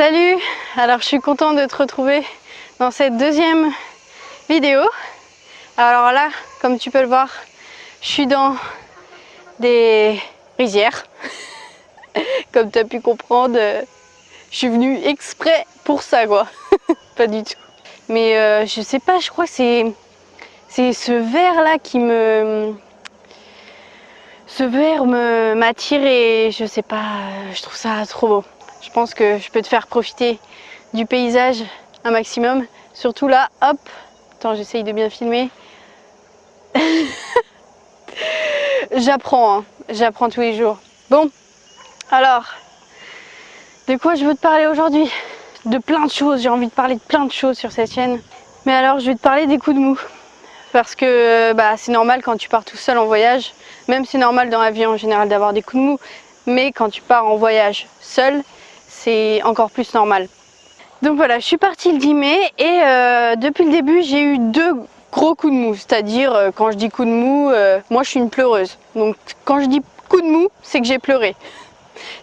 Salut! Alors je suis contente de te retrouver dans cette deuxième vidéo. Alors là, comme tu peux le voir, je suis dans des rizières. Comme tu as pu comprendre, je suis venue exprès pour ça quoi. Pas du tout. Mais je sais pas, je crois que c'est ce verre là qui me... Ce verre m'attire et je sais pas, je trouve ça trop beau. Je pense que je peux te faire profiter du paysage un maximum. Surtout là, hop, attends, j'essaye de bien filmer. J'apprends, hein. J'apprends tous les jours. Bon, alors, de quoi je veux te parler aujourd'hui? De plein de choses, j'ai envie de parler de plein de choses sur cette chaîne. Mais alors, je vais te parler des coups de mou. Parce que c'est normal quand tu pars tout seul en voyage. Même c'est normal dans la vie en général d'avoir des coups de mou. Mais quand tu pars en voyage seul, c'est encore plus normal. Donc voilà, je suis partie le 10 mai et depuis le début j'ai eu deux gros coups de mou. C'est-à-dire quand je dis coup de mou, moi je suis une pleureuse. Donc quand je dis coup de mou, c'est que j'ai pleuré.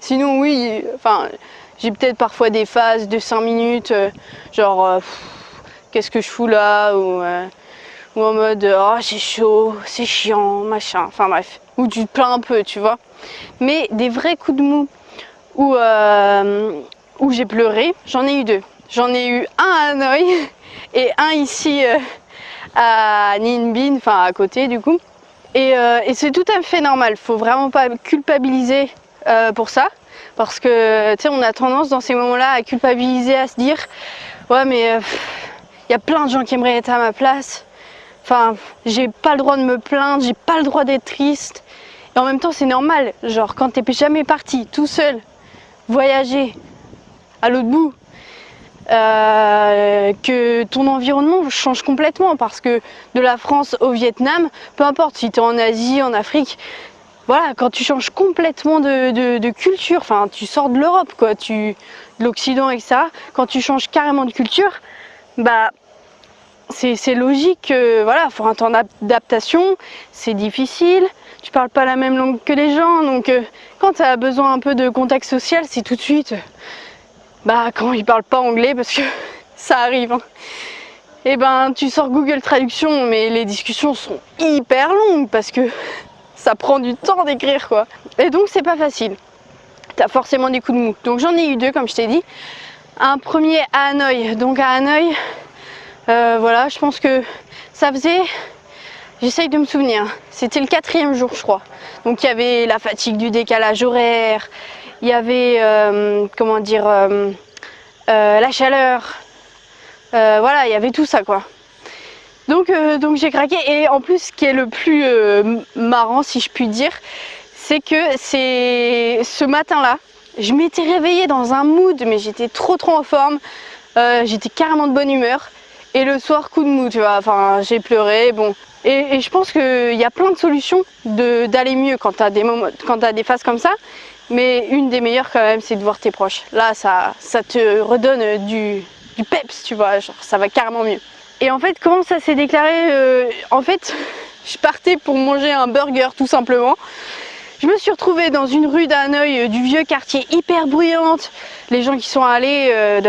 Sinon oui, enfin j'ai peut-être parfois des phases de 5 minutes, genre qu'est-ce que je fous là, ou en mode oh c'est chaud, c'est chiant, machin, enfin bref. Ou tu te plains un peu, tu vois. Mais des vrais coups de mou où j'ai pleuré, j'en ai eu deux. J'en ai eu un à Hanoï et un ici à Ninh Binh, enfin à côté du coup. Et c'est tout à fait normal, faut vraiment pas culpabiliser pour ça. Parce que tu sais, on a tendance dans ces moments-là à culpabiliser, à se dire ouais mais y a plein de gens qui aimeraient être à ma place. Enfin, j'ai pas le droit de me plaindre, j'ai pas le droit d'être triste. Et en même temps, c'est normal. Genre, quand t'es jamais parti tout seul, voyager à l'autre bout, que ton environnement change complètement. Parce que de la France au Vietnam, peu importe si t'es en Asie, en Afrique, voilà, quand tu changes complètement de culture, enfin, tu sors de l'Europe, quoi, de l'Occident, etc. Quand tu changes carrément de culture, c'est logique, voilà, faut un temps d'adaptation, c'est difficile, tu parles pas la même langue que les gens, donc quand tu as besoin un peu de contact social, c'est tout de suite, quand ils parlent pas anglais, parce que ça arrive, hein. Et tu sors Google Traduction, mais les discussions sont hyper longues, parce que ça prend du temps d'écrire, quoi. Et donc c'est pas facile, t'as forcément des coups de mou. Donc j'en ai eu deux, comme je t'ai dit. Un premier à Hanoï, donc à Hanoï, voilà, je pense que ça faisait, j'essaye de me souvenir, c'était le 4e jour je crois. Donc il y avait la fatigue du décalage horaire, il y avait, comment dire, la chaleur, voilà, il y avait tout ça quoi. Donc j'ai craqué et en plus ce qui est le plus marrant si je puis dire, c'est que c'est ce matin-là, je m'étais réveillée dans un mood mais j'étais trop en forme, j'étais carrément de bonne humeur. Et le soir, coup de mou, tu vois, enfin, j'ai pleuré, bon. Et je pense qu'il y a plein de solutions d'aller mieux quand tu as des phases comme ça. Mais une des meilleures quand même, c'est de voir tes proches. Là, ça te redonne du peps, tu vois, genre, ça va carrément mieux. Et en fait, comment ça s'est déclaré en fait, je partais pour manger un burger, tout simplement. Je me suis retrouvée dans une rue d'Hanoï, du vieux quartier hyper bruyante. Les gens qui sont allés,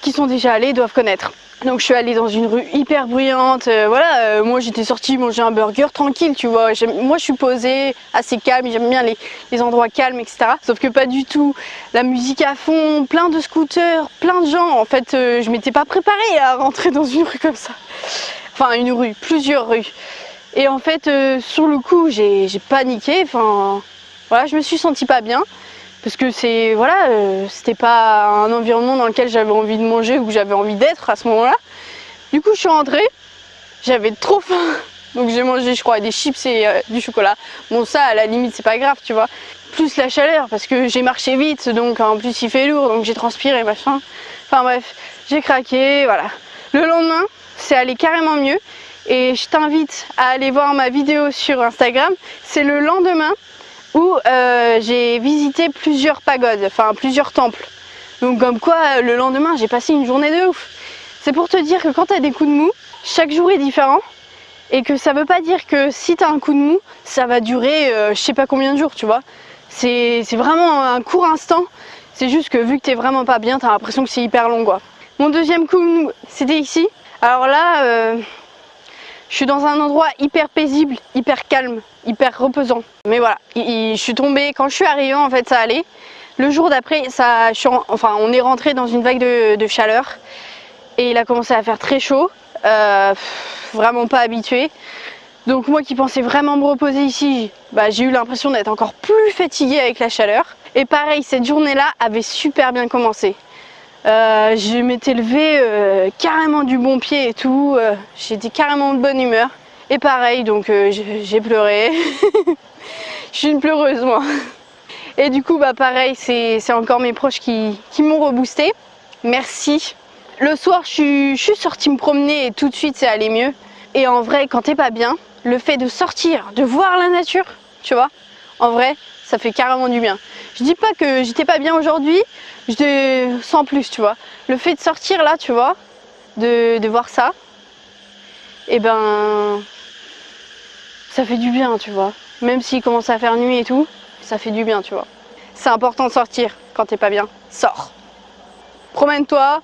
qui sont déjà allés doivent connaître. Donc je suis allée dans une rue hyper bruyante, voilà, moi j'étais sortie manger un burger tranquille, tu vois, moi je suis posée, assez calme, j'aime bien les endroits calmes, etc. Sauf que pas du tout, la musique à fond, plein de scooters, plein de gens, en fait je m'étais pas préparée à rentrer dans une rue comme ça. Enfin une rue, plusieurs rues. Et en fait sur le coup j'ai paniqué, enfin voilà, je me suis sentie pas bien. Parce que c'est, voilà, c'était pas un environnement dans lequel j'avais envie de manger ou que j'avais envie d'être à ce moment-là. Du coup, je suis rentrée, j'avais trop faim. Donc j'ai mangé, je crois, des chips et du chocolat. Bon, ça, à la limite, c'est pas grave, tu vois. Plus la chaleur, parce que j'ai marché vite, donc en plus il fait lourd, donc j'ai transpiré, machin. Enfin bref, j'ai craqué, voilà. Le lendemain, c'est allé carrément mieux. Et je t'invite à aller voir ma vidéo sur Instagram. C'est le lendemain où j'ai visité plusieurs pagodes, enfin plusieurs temples. Donc comme quoi, le lendemain, j'ai passé une journée de ouf. C'est pour te dire que quand tu as des coups de mou, chaque jour est différent. Et que ça veut pas dire que si tu as un coup de mou, ça va durer je sais pas combien de jours, tu vois. C'est vraiment un court instant. C'est juste que vu que t'es vraiment pas bien, t'as l'impression que c'est hyper long quoi. Mon deuxième coup, c'était ici. Alors là, je suis dans un endroit hyper paisible, hyper calme, hyper reposant. Mais voilà, je suis tombée, quand je suis arrivée en fait ça allait. Le jour d'après, on est rentré dans une vague de chaleur et il a commencé à faire très chaud, vraiment pas habitué. Donc moi qui pensais vraiment me reposer ici, j'ai eu l'impression d'être encore plus fatiguée avec la chaleur. Et pareil, cette journée-là avait super bien commencé. Je m'étais levée carrément du bon pied et tout, j'étais carrément de bonne humeur. Et pareil, donc j'ai pleuré. Je suis une pleureuse moi. Et du coup, pareil, c'est encore mes proches qui m'ont reboosté. Merci. Le soir, je suis sortie me promener et tout de suite, c'est allé mieux. Et en vrai, quand t'es pas bien, le fait de sortir, de voir la nature, tu vois, en vrai, ça fait carrément du bien. Je dis pas que j'étais pas bien aujourd'hui, sans plus, tu vois. Le fait de sortir là, tu vois, de voir ça, et ça fait du bien, tu vois. Même s'il commence à faire nuit et tout, ça fait du bien, tu vois. C'est important de sortir quand t'es pas bien. Sors. Promène-toi.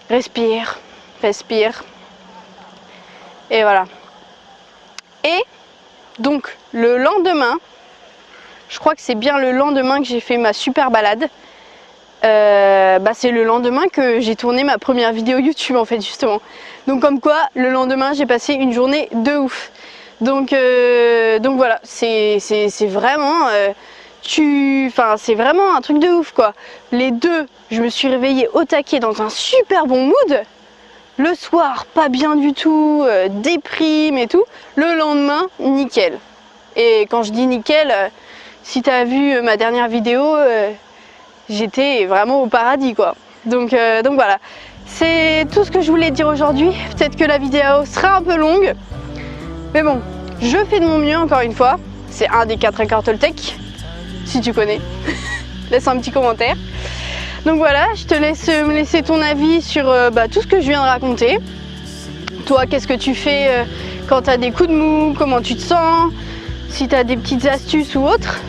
Respire. Respire. Et voilà. Et donc le lendemain, je crois que c'est bien le lendemain que j'ai fait ma super balade. C'est le lendemain que j'ai tourné ma première vidéo YouTube en fait justement. Donc comme quoi le lendemain j'ai passé une journée de ouf. Donc voilà, c'est vraiment c'est vraiment un truc de ouf quoi. Les deux, je me suis réveillée au taquet dans un super bon mood. Le soir, pas bien du tout, déprime et tout. Le lendemain, nickel. Et quand je dis nickel, si tu as vu ma dernière vidéo, j'étais vraiment au paradis quoi. Donc voilà, c'est tout ce que je voulais dire aujourd'hui. Peut-être que la vidéo sera un peu longue. Mais bon, je fais de mon mieux encore une fois. C'est un des 4 accords Toltec, si tu connais. Laisse un petit commentaire. Donc voilà, je te laisse me laisser ton avis sur tout ce que je viens de raconter. Toi, qu'est-ce que tu fais quand tu as des coups de mou? Comment tu te sens? Si tu as des petites astuces ou autres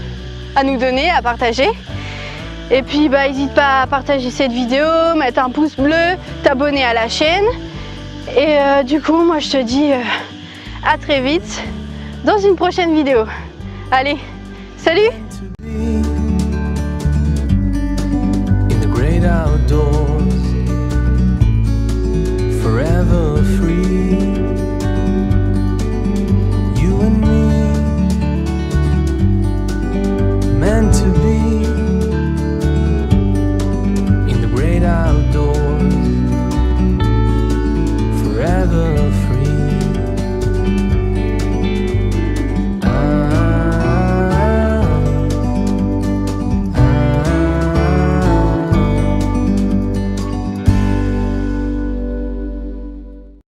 à nous donner, à partager. Et puis n'hésite pas à partager cette vidéo, mettre un pouce bleu, t'abonner à la chaîne. Et du coup, moi je te dis à très vite dans une prochaine vidéo. Allez, salut!